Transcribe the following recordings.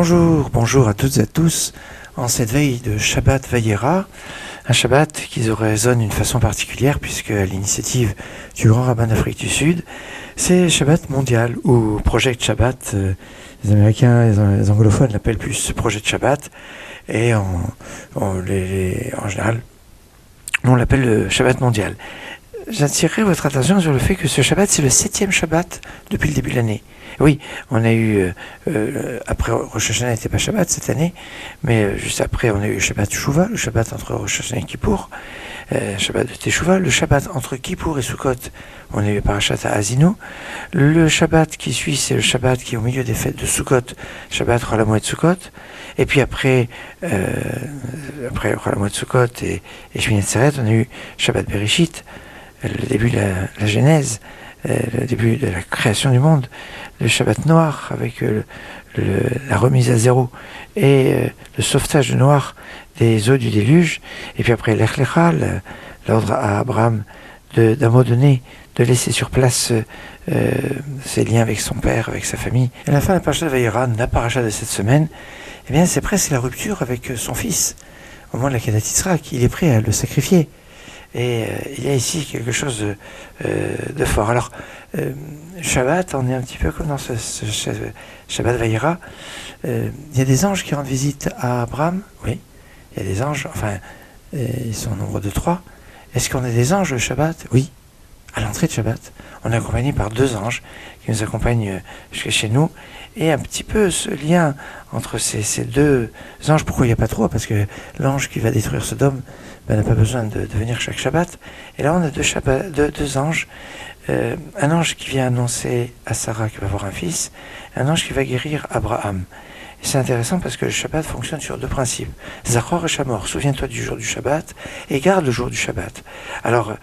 Bonjour à toutes et à tous, en cette veille de Shabbat Vayera, un Shabbat qui résonne d'une façon particulière puisque à l'initiative du grand rabbin d'Afrique du Sud, c'est Shabbat mondial ou Project Shabbat, les Américains, les anglophones l'appellent plus Project Shabbat et en général on l'appelle le Shabbat mondial. J'attirerai votre attention sur le fait que ce Shabbat, c'est le 7e Shabbat depuis le début de l'année. Oui, on a eu, après Rosh Hashanah n'était pas Shabbat cette année, mais juste après on a eu Shabbat Teshuvah, le Shabbat entre Rosh Hashanah et Kippour, Shabbat de Teshuvah, le Shabbat entre Kippour et Sukkot, on a eu Parashat Ha'azinu, le Shabbat qui suit, c'est le Shabbat qui est au milieu des fêtes de Sukkot, Shabbat Chol HaMoed Sukkot, et puis après Chol HaMoed Sukkot et Shmini Atzeret, on a eu Shabbat Bereshit, le début de la Genèse, le début de la création du monde, le Shabbat noir avec la remise à zéro et le sauvetage de Noir des eaux du déluge, et puis après l'Ech Lecha, l'ordre à Abraham d'un mot donné de laisser sur place ses liens avec son père, avec sa famille. Et à la fin de la paracha de Vayera, la paracha de cette semaine, eh bien c'est presque la rupture avec son fils. Au moment de la Kedat Yitzhak, il est prêt à le sacrifier. Et il y a ici quelque chose de fort. Alors, Shabbat, on est un petit peu comme dans ce Shabbat Vayera. Il y a des anges qui rendent visite à Abraham. Oui, il y a des anges, enfin, ils sont au nombre de 3. Est-ce qu'on a des anges le Shabbat? Oui, à l'entrée de Shabbat. On est accompagné par 2 anges qui nous accompagnent jusqu'à chez nous. Et un petit peu ce lien entre ces 2 anges, pourquoi il n'y a pas 3? Parce que l'ange qui va détruire Sodome n'a pas besoin de venir chaque Shabbat. Et là, on a 2 anges. Un ange qui vient annoncer à Sarah qu'il va avoir un fils, un ange qui va guérir Abraham. Et c'est intéressant parce que le Shabbat fonctionne sur 2 principes. Zachor et Shamor, souviens-toi du jour du Shabbat et garde le jour du Shabbat. Alors,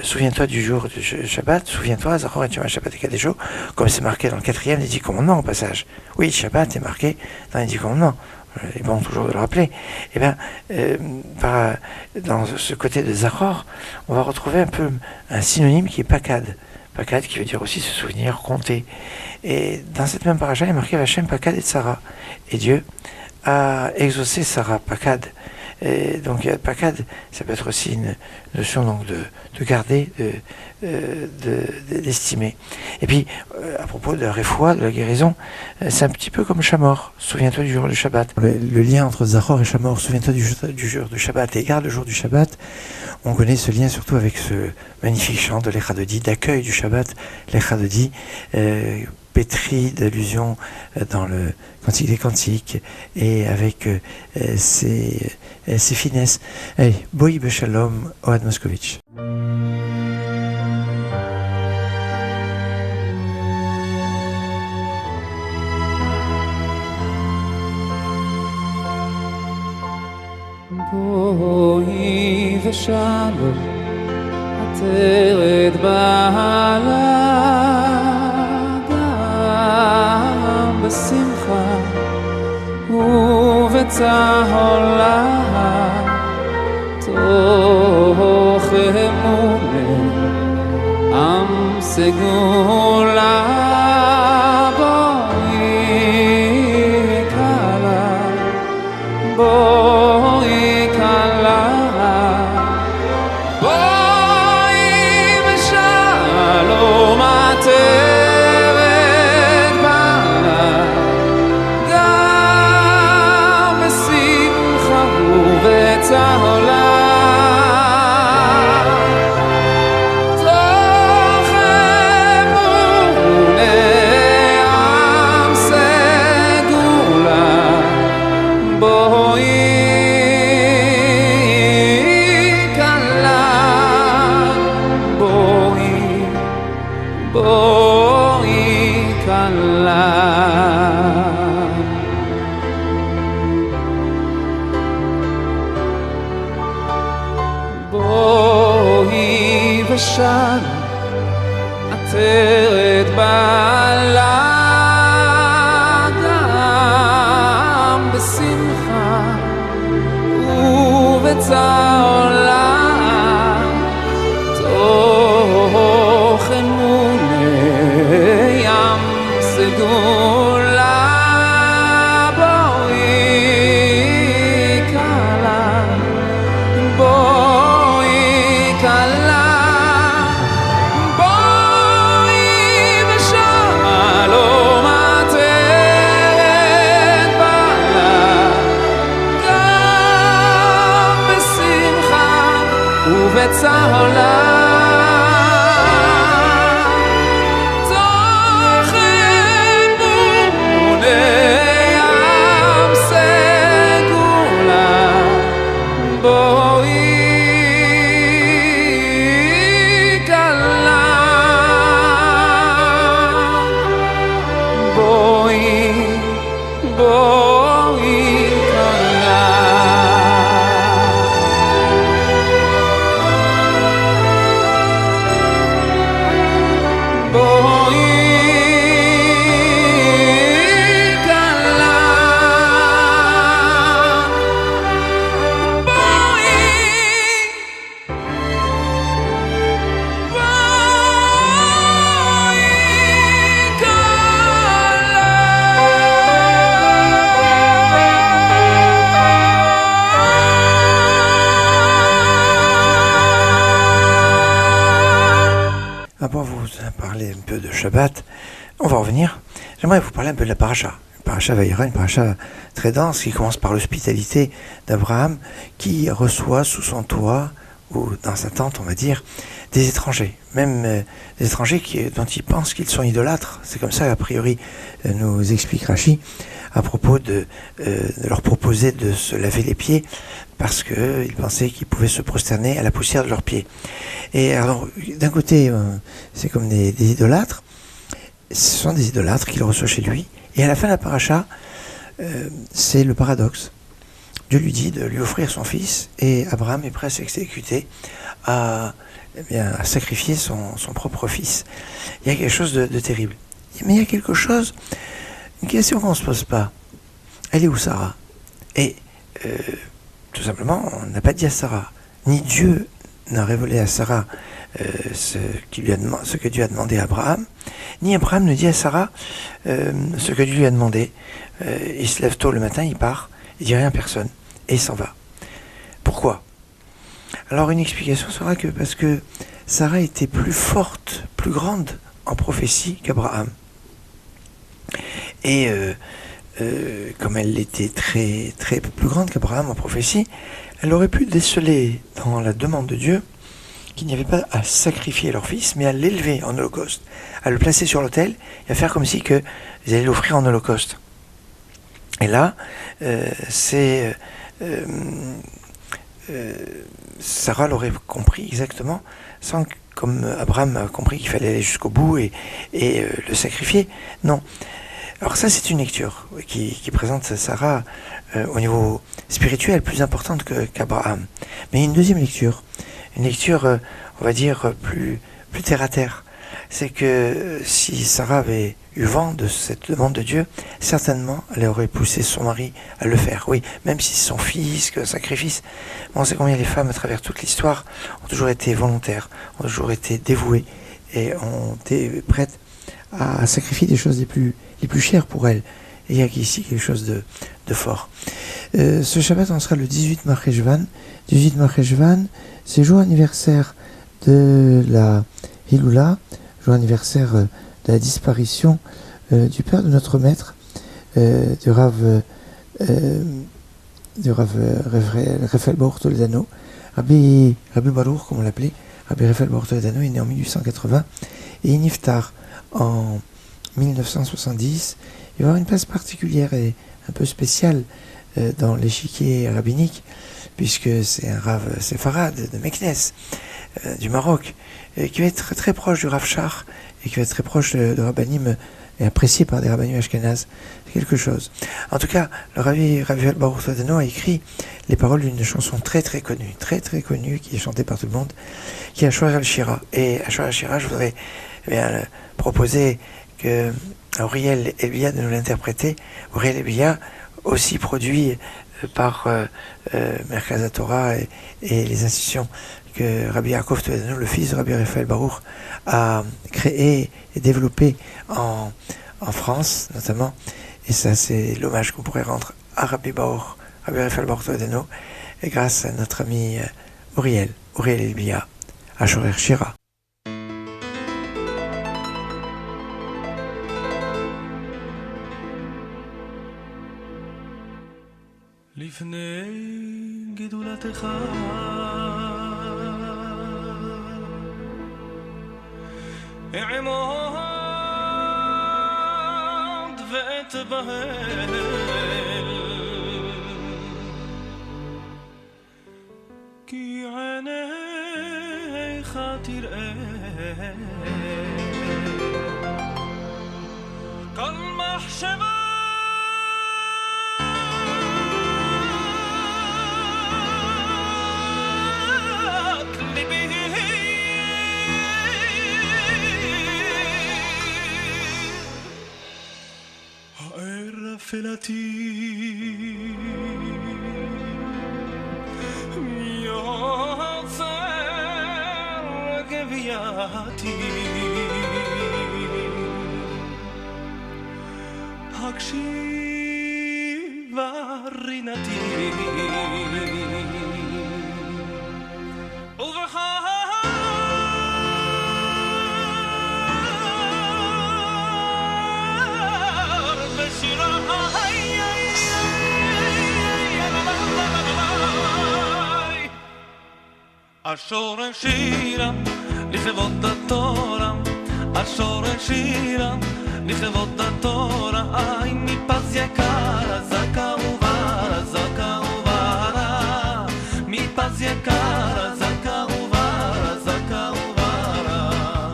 souviens-toi du jour du Shabbat, souviens-toi, Zachor et Yom Shabbat et Kadesho, comme c'est marqué dans le 4e des 10 commandements au passage. Oui, Shabbat est marqué dans les 10 commandements. Il est bon toujours de le rappeler. Eh bien, dans ce côté de Zachor, on va retrouver un peu un synonyme qui est Pakad. Pakad qui veut dire aussi se souvenir, compter. Et dans cette même paracha, il est marqué Vachem Pakad et Sarah. Et Dieu a exaucé Sarah, Pakad. Et donc Pakad, ça peut être aussi une notion donc de garder, d'estimer. Et puis, à propos de la réfoua, de la guérison, c'est un petit peu comme Shamor. Souviens-toi du jour du Shabbat. Le lien entre Zachor et Shamor, souviens-toi du jour du Shabbat et garde le jour du Shabbat. On connaît ce lien surtout avec ce magnifique chant de l'Echadodi, d'accueil du Shabbat, l'Echadodi, pétri d'allusions dans le Cantique des Cantiques et avec ses finesses. Allez, Boi Beshalom, Ohad Moscovitch. Boi Beshalom, Ateret Ba'aladam B'simcha ובצהלה תוך אמונה עם סגולה בואי קלה בואי קלה בואי בשלום עטרת בעלה גם בשמחה ובצהלה ושם עטרת בעלה גם בשמחה ובצהלה תוך אמונה ים סגולה בואי kala boi v'shalom ateret bala gam b'simcha ובצהלה תוכן בוני ים סגולה בואי כלה בואי כלה Avant vous parler un peu de Shabbat, on va revenir. J'aimerais vous parler un peu de la paracha. La paracha Vaïra, une paracha très dense qui commence par l'hospitalité d'Abraham qui reçoit sous son toit, ou dans sa tente, on va dire, des étrangers. Même des étrangers dont il pense qu'ils sont idolâtres. C'est comme ça, a priori, nous explique Rashi, à propos de leur proposer de se laver les pieds parce qu'ils pensaient qu'ils pouvaient se prosterner à la poussière de leurs pieds. Et alors, d'un côté, c'est comme des idolâtres. Ce sont des idolâtres qu'il reçoit chez lui. Et à la fin de la paracha, c'est le paradoxe. Dieu lui dit de lui offrir son fils, et Abraham est prêt à s'exécuter, à sacrifier son propre fils. Il y a quelque chose de terrible. Mais il y a quelque chose, une question qu'on ne se pose pas. Elle est où Sarah? Et tout simplement, on n'a pas dit à Sarah, ni Dieu n'a révélé à Sarah ce que Dieu a demandé à Abraham, ni Abraham ne dit à Sarah ce que Dieu lui a demandé. Il se lève tôt le matin, il part, il dit rien à personne, et il s'en va. Pourquoi? Alors une explication sera que parce que Sarah était plus forte, plus grande en prophétie qu'Abraham. Et comme elle était très, très plus grande qu'Abraham en prophétie, elle aurait pu déceler dans la demande de Dieu qu'il n'y avait pas à sacrifier leur fils, mais à l'élever en holocauste, à le placer sur l'autel et à faire comme si qu'ils allaient l'offrir en holocauste. Et là, Sarah l'aurait compris exactement, sans que, comme Abraham a compris qu'il fallait aller jusqu'au bout et le sacrifier. Non. Alors ça, c'est une lecture qui présente Sarah au niveau spirituel plus importante qu'Abraham. Mais une deuxième lecture, une lecture, on va dire, plus terre à terre, c'est que si Sarah avait eu vent de cette demande de Dieu, certainement elle aurait poussé son mari à le faire. Oui, même si c'est son fils, que sacrifice. On sait combien les femmes, à travers toute l'histoire, ont toujours été volontaires, ont toujours été dévouées et ont été prêtes à sacrifier des choses les plus chères pour elles. Et il y a ici quelque chose de fort. Ce Shabbat, on sera le 18 Marcheshvan. 18 Marcheshvan, c'est jour anniversaire de la Hiloula, jour anniversaire de la disparition du père de notre maître, du Rav Raphaël Baruch Toledano, Rabbi Baruch, comme on l'appelait. Rabbi Raphaël Baruch Toledano est né en 1880 et il niftar en 1970. Il va avoir une place particulière et un peu spéciale dans l'échiquier rabbinique, puisque c'est un Rav séfarade de Meknes, du Maroc, qui va être très proche du Rav Shach et qui va être très proche de Rabbanim et apprécié par des Rabbanim Ashkenaz. C'est quelque chose. En tout cas, le Rabbi Raphaël Baruch Toledano a écrit les paroles d'une chanson très très connue, qui est chantée par tout le monde, qui est Ashwar al-Shira. Et Ashwar al-Shira, je voudrais proposer que Auriel Elia de nous l'interpréter. Auriel Elia, aussi produit par Merkaz Torah et les institutions que Rabbi Yaakov Toledano, le fils de Rabbi Raphaël Baruch, a créé et développé en France notamment. Et ça, c'est l'hommage qu'on pourrait rendre à Rabbi Raphaël Baruch Toledano, et grâce à notre ami Auriel Elia. השורר שירה. לפני גדולתך אעמוד ואתבהל כי עיניך תראה כל מחשבה אפלתי יוצר גווייתי הקשיבה רינתי השורש שירה לכבוד התורה השורש שירה לכבוד התורה איי מפז יקרה זכה וברה זכה וברה מפז יקרה זכה וברה זכה וברה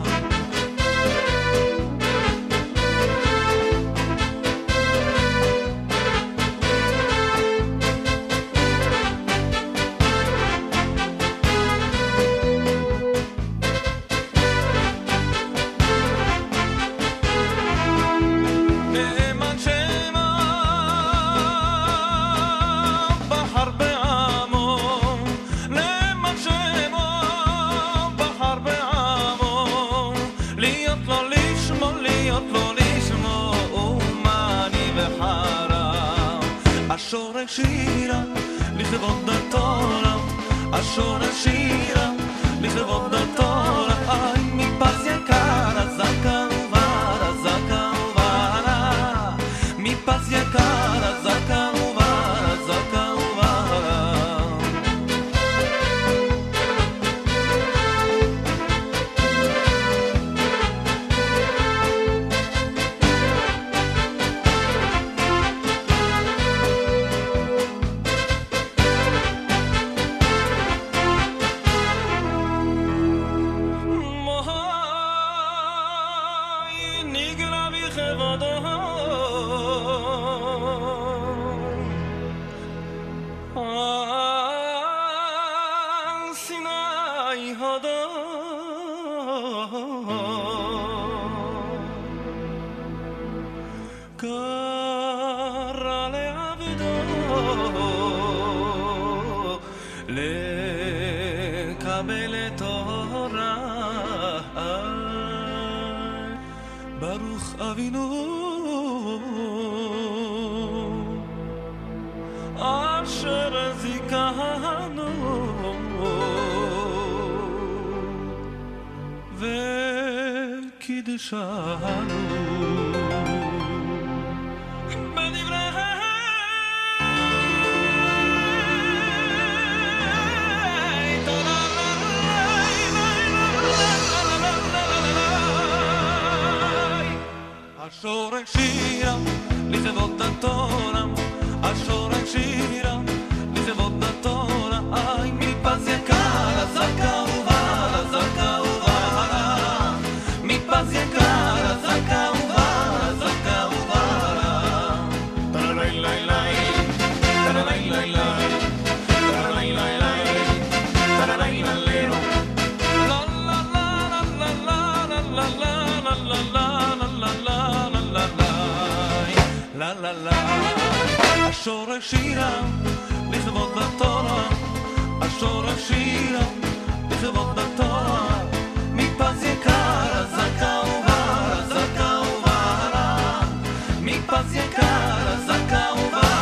השורש שירה לכבוד התורה השורש שירה לכבוד התורה איי מפז יקרה זכה וברה זכה וברה מפז יקרה זכה וברה זכה וברה לקבל את תורה ברוך אבינו אשר זיכנו וקידשנו השורש שירה לכבוד התורה השורש שירה לכבוד התורה איי מפז יקרה זכה וברה זכה וברה מפז יקרה זכה וברה זכה וברה טרלי לי לי טרלי לי לי טרלי לי לי טרלי לי לי לה לה לה לה לה לה לה לה לה לה לה השורש שירה לכבוד התורה השורש שירה לכבוד התורה מפז יקרה זכה וברה זכה וברה מפז יקרה זכה וברה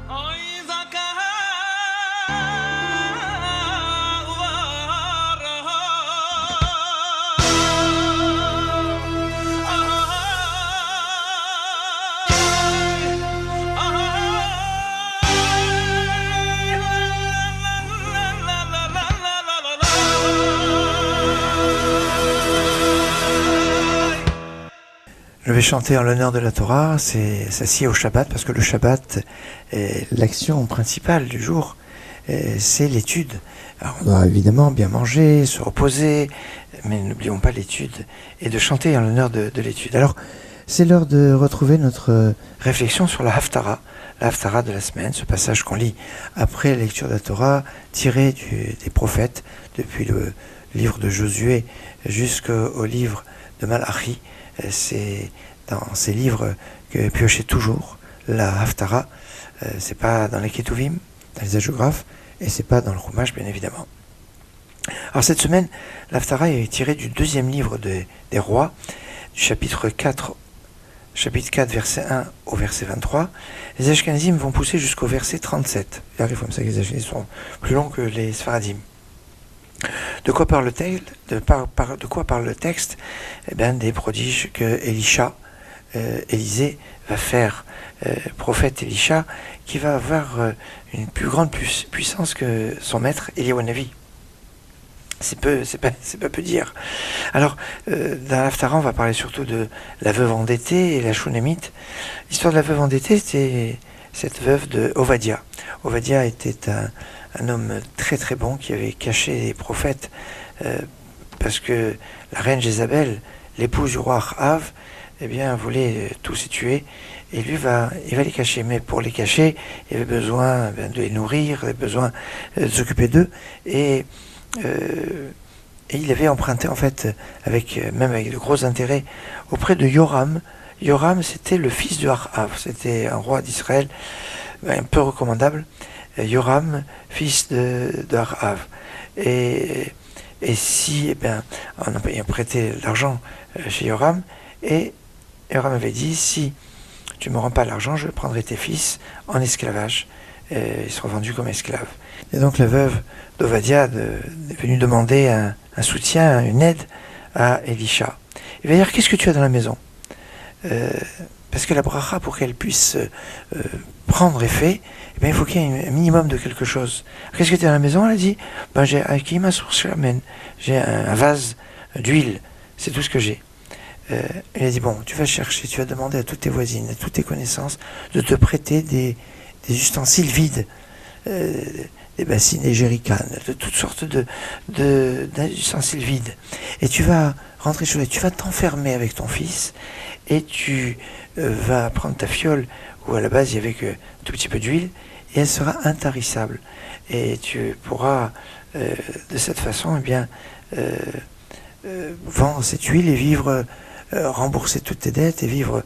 אוי זכה Je vais chanter en l'honneur de la Torah, c'est s'assied au Shabbat, parce que le Shabbat est l'action principale du jour, c'est l'étude. Alors on doit évidemment bien manger, se reposer, mais n'oublions pas l'étude, et de chanter en l'honneur de l'étude. Alors, c'est l'heure de retrouver notre réflexion sur la Haftarah de la semaine, ce passage qu'on lit après la lecture de la Torah, tiré des prophètes, depuis le livre de Josué jusqu'au livre de Malachi. C'est dans ces livres que piochez toujours la Haftarah. C'est pas dans les Ketuvim, dans les hagiographes, et c'est pas dans le Chumash, bien évidemment. Alors cette semaine, l'Haftarah est tirée du deuxième livre des rois, du chapitre 4, verset 1 au verset 23. Les Ashkenazim vont pousser jusqu'au verset 37. Il arrive comme ça que les Ashkenazim sont plus longs que les Sfaradim. De quoi parle le texte Eh bien, des prodiges que Élisée va faire, prophète Élisha, qui va avoir une plus grande puissance que son maître Eliyahu Hanavi. C'est pas peu dire. Alors, dans l'Haftarah, on va parler surtout de la veuve endettée et la Shunamite. L'histoire de la veuve endettée, c'est cette veuve de Ovadia. Ovadia était un homme très très bon qui avait caché les prophètes parce que la reine Jézabel, l'épouse du roi Ahav, eh bien, voulait tous les tuer. Et lui, il va les cacher. Mais pour les cacher, il avait besoin de les nourrir, il avait besoin de s'occuper d'eux. Et il avait emprunté, en fait, même avec de gros intérêts, auprès de Yoram. Yoram, c'était le fils de Ahav. C'était un roi d'Israël, un peu recommandable. Yoram, fils de Ahav. Et si, on a prêté l'argent chez Yoram, et Yoram avait dit, si tu ne me rends pas l'argent, je prendrai tes fils en esclavage. Ils seront vendus comme esclaves. Et donc la veuve d'Ovadia est venue demander un soutien, une aide à Élisha. Il va dire, qu'est-ce que tu as dans la maison parce que la bracha, pour qu'elle puisse prendre effet, eh bien, il faut qu'il y ait un minimum de quelque chose. Qu'est-ce que tu as dans la maison? Elle a dit, j'ai Akima sur Shlamen, j'ai un vase d'huile, c'est tout ce que j'ai. Il a dit, bon, tu vas chercher, tu vas demander à toutes tes voisines, à toutes tes connaissances, de te prêter des ustensiles vides, des bassines, des jerrycans, de toutes sortes d'ustensiles vides. Et tu vas rentrer chez toi, tu vas t'enfermer avec ton fils, et tu vas prendre ta fiole, où à la base il y avait que tout petit peu d'huile, et elle sera intarissable. Et tu pourras, de cette façon, eh bien, vendre cette huile et vivre, rembourser toutes tes dettes et vivre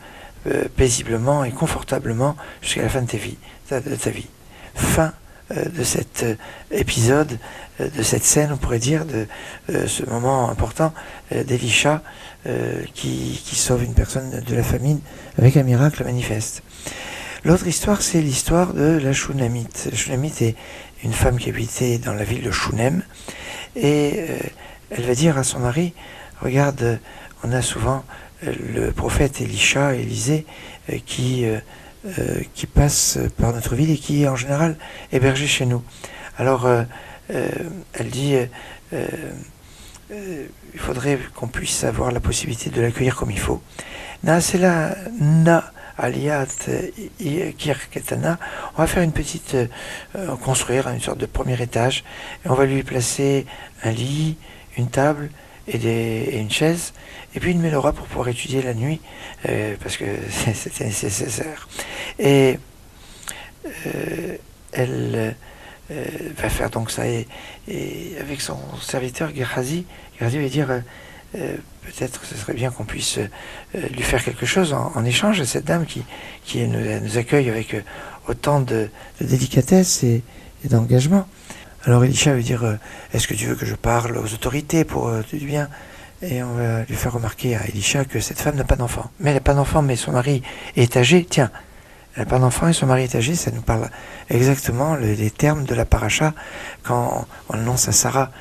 paisiblement et confortablement jusqu'à la fin de ta vie. Fin de cet épisode, de cette scène, on pourrait dire, de ce moment important d'Élisha qui sauve une personne de la famine avec un miracle manifeste. L'autre histoire, c'est l'histoire de la Shunamite. La Shunamite est une femme qui habitait dans la ville de Shunem, et elle va dire à son mari, regarde, on a souvent le prophète Élisée qui passe par notre ville et qui est en général hébergé chez nous. Alors elle dit, il faudrait qu'on puisse avoir la possibilité de l'accueillir comme il faut. C'est là, Aliat Kirketana, on va faire une petite, construire une sorte de premier étage, et on va lui placer un lit, une table et une chaise, et puis une menorah pour pouvoir étudier la nuit, parce que c'était nécessaire. Et elle va faire donc ça, et avec son serviteur Gehazi va dire, peut-être ce serait bien qu'on puisse lui faire quelque chose en échange de cette dame qui nous accueille avec autant de délicatesse et d'engagement. Alors Élisha veut dire, est-ce que tu veux que je parle aux autorités pour du bien? Et on va lui faire remarquer à Élisha que cette femme n'a pas d'enfant. Mais elle n'a pas d'enfant, mais son mari est âgé. Tiens, elle n'a pas d'enfant et son mari est âgé, ça nous parle exactement les termes de la paracha quand on annonce à Sarah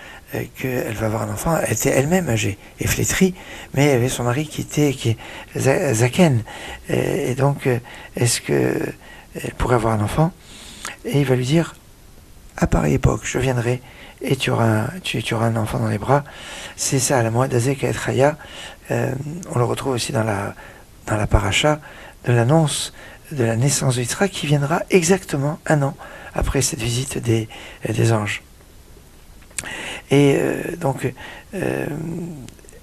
qu'elle va avoir un enfant. Elle était elle-même âgée et flétrie, mais elle avait son mari qui est Zaken. Et donc, est-ce qu'elle pourrait avoir un enfant? Et il va lui dire, à pareille époque, je viendrai et tu auras un enfant dans les bras. C'est ça, la Moed Azek et Chaya. On le retrouve aussi dans la dans la paracha de l'annonce de la naissance de Yitzhak qui viendra exactement 1 an après cette visite des anges. Et donc, elle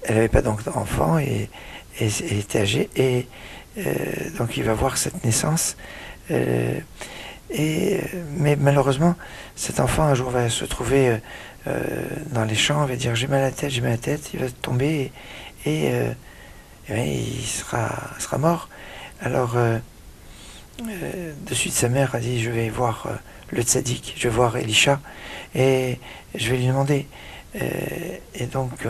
n'avait pas donc d'enfant et elle était âgée, et donc il va voir cette naissance. Mais malheureusement, cet enfant un jour va se trouver dans les champs, va dire j'ai mal à la tête, il va tomber et il sera mort. Alors de suite sa mère a dit je vais voir le tzaddik, je vais voir Elisha et je vais lui demander. Et donc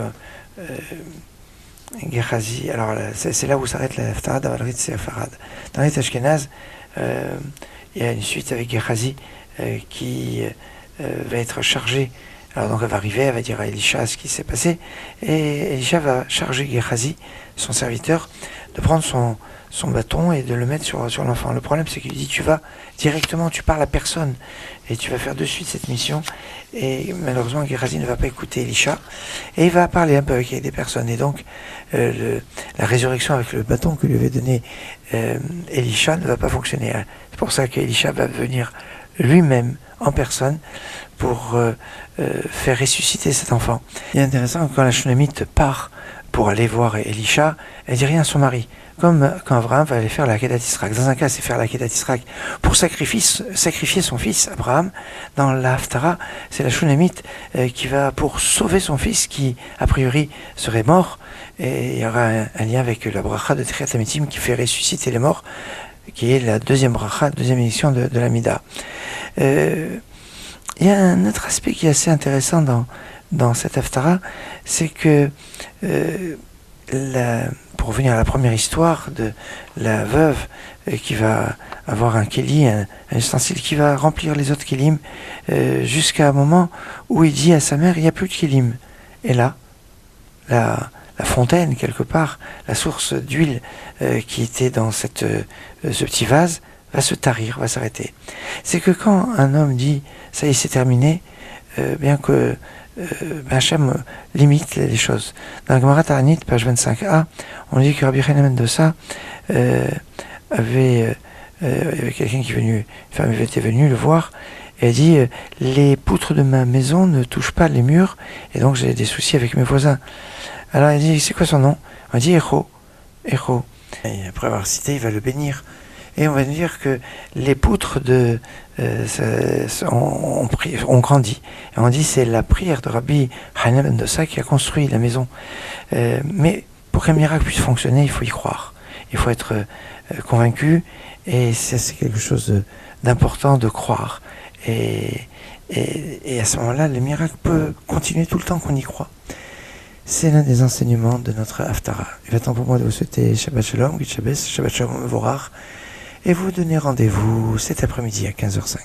Gehazi, alors c'est là où s'arrête la Haftarah d'Avarit Sefarad. Dans les Ashkenaz, il y a une suite avec Gehazi qui va être chargée. Alors donc elle va arriver, elle va dire à Elisha ce qui s'est passé, et Elisha va charger Gehazi, son serviteur, de prendre son bâton et de le mettre sur l'enfant. Le problème, c'est qu'il dit tu vas directement, tu parles à personne et tu vas faire de suite cette mission. Et malheureusement, Gehazi ne va pas écouter Elisha et il va parler un peu avec des personnes. Et donc la résurrection avec le bâton que lui avait donné Elisha ne va pas fonctionner. C'est pour ça qu'Elisha va venir lui-même en personne pour faire ressusciter cet enfant. Il est intéressant que quand la Shunammite part pour aller voir Elisha, elle dit rien à son mari. Comme quand Abraham va aller faire la Kedat Yisraël. Dans un cas, c'est faire la Kedat Yisraël pour sacrifier son fils, Abraham. Dans la Haftarah, c'est la Shunammite qui va pour sauver son fils qui, a priori, serait mort. Et il y aura un lien avec la bracha de Techiyat HaMetim qui fait ressusciter les morts, qui est la deuxième bracha, deuxième édition de la Mida. Il y a un autre aspect qui est assez intéressant dans cette Haftarah, c'est que pour revenir à la première histoire de la veuve qui va avoir un kéli, un ustensile qui va remplir les autres kélim, jusqu'à un moment où il dit à sa mère il n'y a plus de kélim. Et là, la fontaine quelque part, la source d'huile qui était dans ce petit vase va se tarir, va s'arrêter. C'est que quand un homme dit ça y est, c'est terminé, bien que Hachem limite les choses. Dans la Gemara Ta'anit, page 25a, on dit que Rabbi Hanan Mendoza avait quelqu'un qui est venu, une femme était venue le voir, et elle dit les poutres de ma maison ne touchent pas les murs, et donc j'ai des soucis avec mes voisins. Alors elle dit c'est quoi son nom? On dit Echo. Et après avoir cité, il va le bénir. Et on va dire que les poutres ont grandi. Et on dit c'est la prière de Rabbi Hanan Mendoza qui a construit la maison. Mais pour qu'un miracle puisse fonctionner, il faut y croire. Il faut être convaincu. Et c'est quelque chose d'important de croire. Et à ce moment-là, le miracle peut continuer tout le temps qu'on y croit. C'est l'un des enseignements de notre Haftarah. Il est temps pour moi de vous souhaiter Shabbat Shalom, Git Shabbos, Shabbat Shalom Mevorach, et vous donner rendez-vous cet après-midi à 15h05.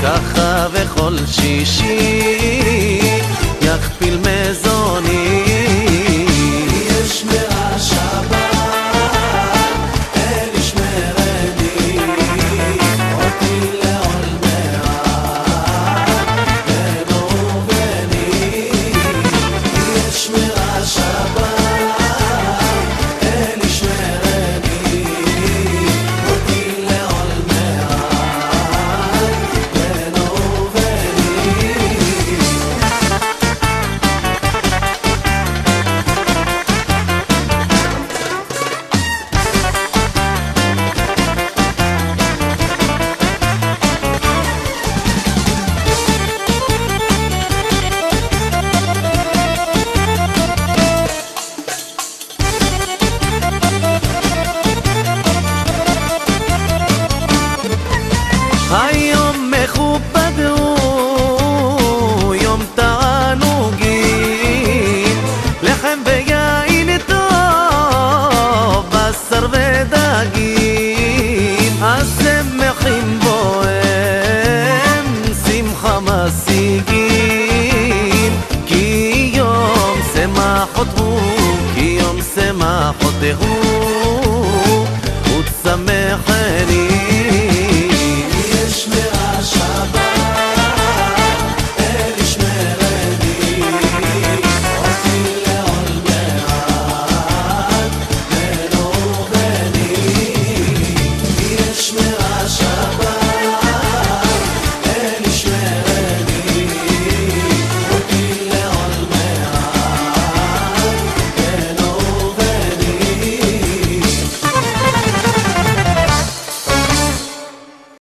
ככה וכל שישי יכפיל מזוני. יש מהשבת אל ישמרני אותי לעול מעט בינו וביני. יש מהשבת אל ישמרני אותי לעול מעט בינו וביני. היום מכובד הוא יום תענוגים, לחם ויין טוב, בשר ודגים, אז שמחים בו הם שמחה משיגים, כי יום שמחות הוא, כי יום שמחות הוא, וצמח